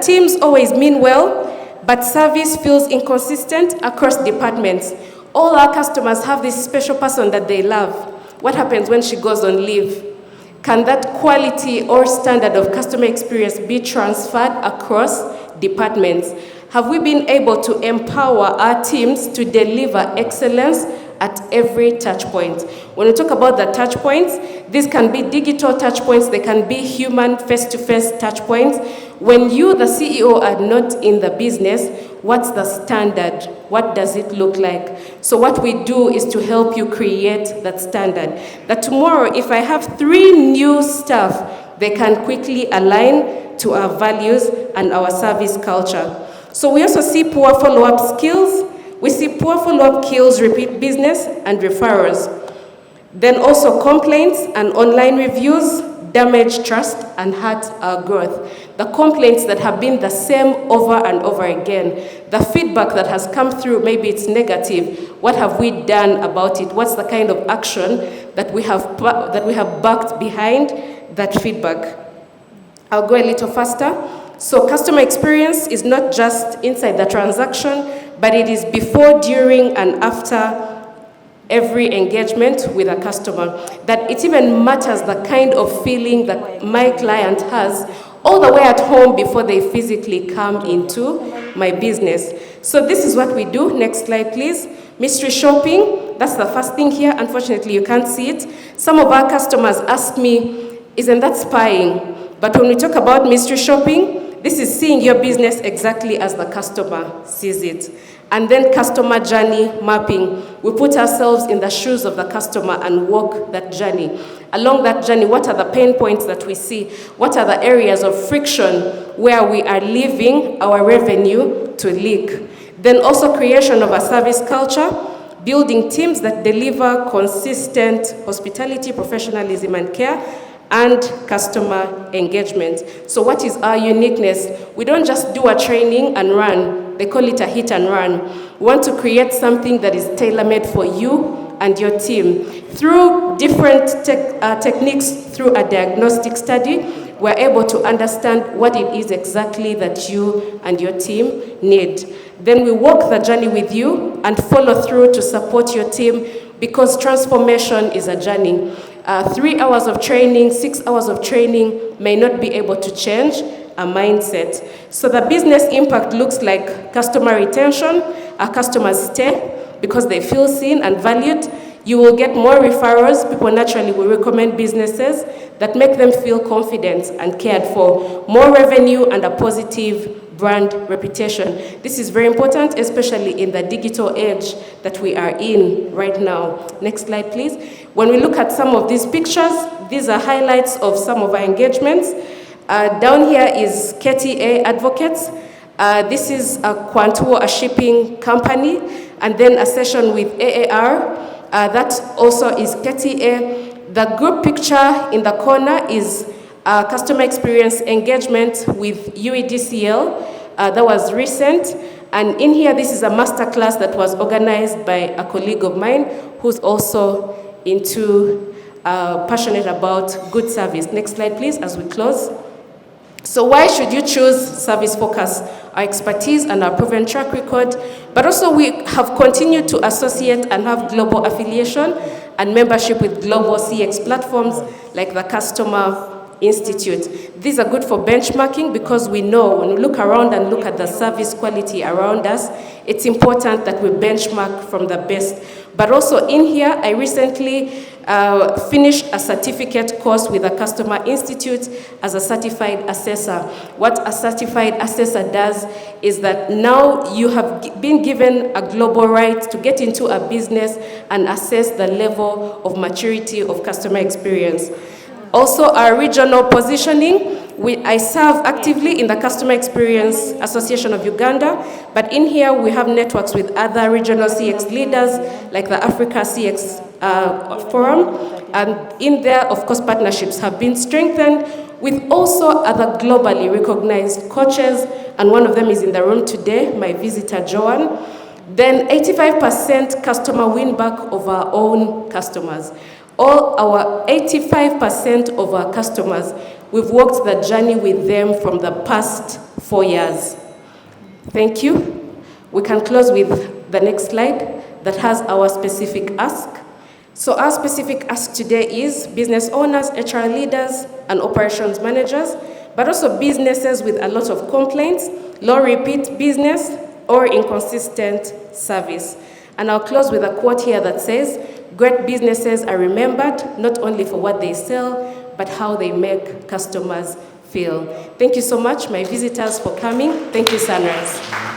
teams always mean well, but service feels inconsistent across departments. All our customers have this special person that they love. What happens when she goes on leave? Can that quality or standard of customer experience be transferred across departments? Have we been able to empower our teams to deliver excellence at every touch point? When we talk about the touch points, these can be digital touch points, they can be human face-to-face touch points. When you, the CEO, are not in the business, what's the standard? What does it look like? So what we do is to help you create that standard. That tomorrow, if I have 3 new staff, they can quickly align to our values and our service culture. So we also see poor follow-up skills. We see poor follow-up kills repeat business and referrals. Then also complaints and online reviews damage trust and hurt our growth. The complaints that have been the same over and over again, the feedback that has come through, maybe it's negative. What have we done about it? What's the kind of action that we have backed behind that feedback? I'll go a little faster. So customer experience is not just inside the transaction, but it is before, during, and after every engagement with a customer. That it even matters the kind of feeling that my client has all the way at home before they physically come into my business. So this is what we do. Next slide, please. Mystery shopping, that's the first thing here. Unfortunately, you can't see it. Some of our customers ask me, isn't that spying? But when we talk about mystery shopping, this is seeing your business exactly as the customer sees it. And then customer journey mapping. We put ourselves in the shoes of the customer and walk that journey. Along that journey, what are the pain points that we see? What are the areas of friction where we are leaving our revenue to leak? Then also creation of a service culture, building teams that deliver consistent hospitality, professionalism, and care, and customer engagement. So what is our uniqueness? We don't just do a training and run. They call it a hit and run. We want to create something that is tailor-made for you and your team. Through different techniques, through a diagnostic study, we're able to understand what it is exactly that you and your team need. Then we walk the journey with you and follow through to support your team, because transformation is a journey. 3 hours of training, 6 hours of training may not be able to change a mindset. So the business impact looks like customer retention. Our customers stay because they feel seen and valued. You will get more referrals. People naturally will recommend businesses that make them feel confident and cared for. More revenue and a positive brand reputation. This is very important, especially in the digital age that we are in right now. Next slide, please. When we look at some of these pictures, these are highlights of some of our engagements. Down here is KTA Advocates. This is a Quantuo, a shipping company, and then a session with AAR. That also is KTA. The group picture in the corner is customer experience engagement with UEDCL. That was recent. And in here, this is a masterclass that was organized by a colleague of mine who's also passionate about good service. Next slide, please, as we close. So why should you choose Service Focus? Our expertise and our proven track record, but also we have continued to associate and have global affiliation and membership with global CX platforms like the Customer Institute. These are good for benchmarking, because we know when we look around and look at the service quality around us, it's important that we benchmark from the best. But also in here, I recently finished a certificate course with the Customer Institute as a certified assessor. What a certified assessor does is that now you have been given a global right to get into a business and assess the level of maturity of customer experience. Also, our regional positioning. I serve actively in the Customer Experience Association of Uganda, but in here we have networks with other regional CX leaders, like the Africa CX Forum, and in there, of course, partnerships have been strengthened with also other globally recognized coaches, and one of them is in the room today, my visitor, Joanne. Then 85% customer win back of our own customers. All our 85% of our customers, we've walked the journey with them from the past 4 years. Thank you. We can close with the next slide that has our specific ask. So our specific ask today is business owners, HR leaders, and operations managers, but also businesses with a lot of complaints, low repeat business, or inconsistent service. And I'll close with a quote here that says, great businesses are remembered not only for what they sell, but how they make customers feel. Thank you so much, my visitors, for coming. Thank you, Sunrise.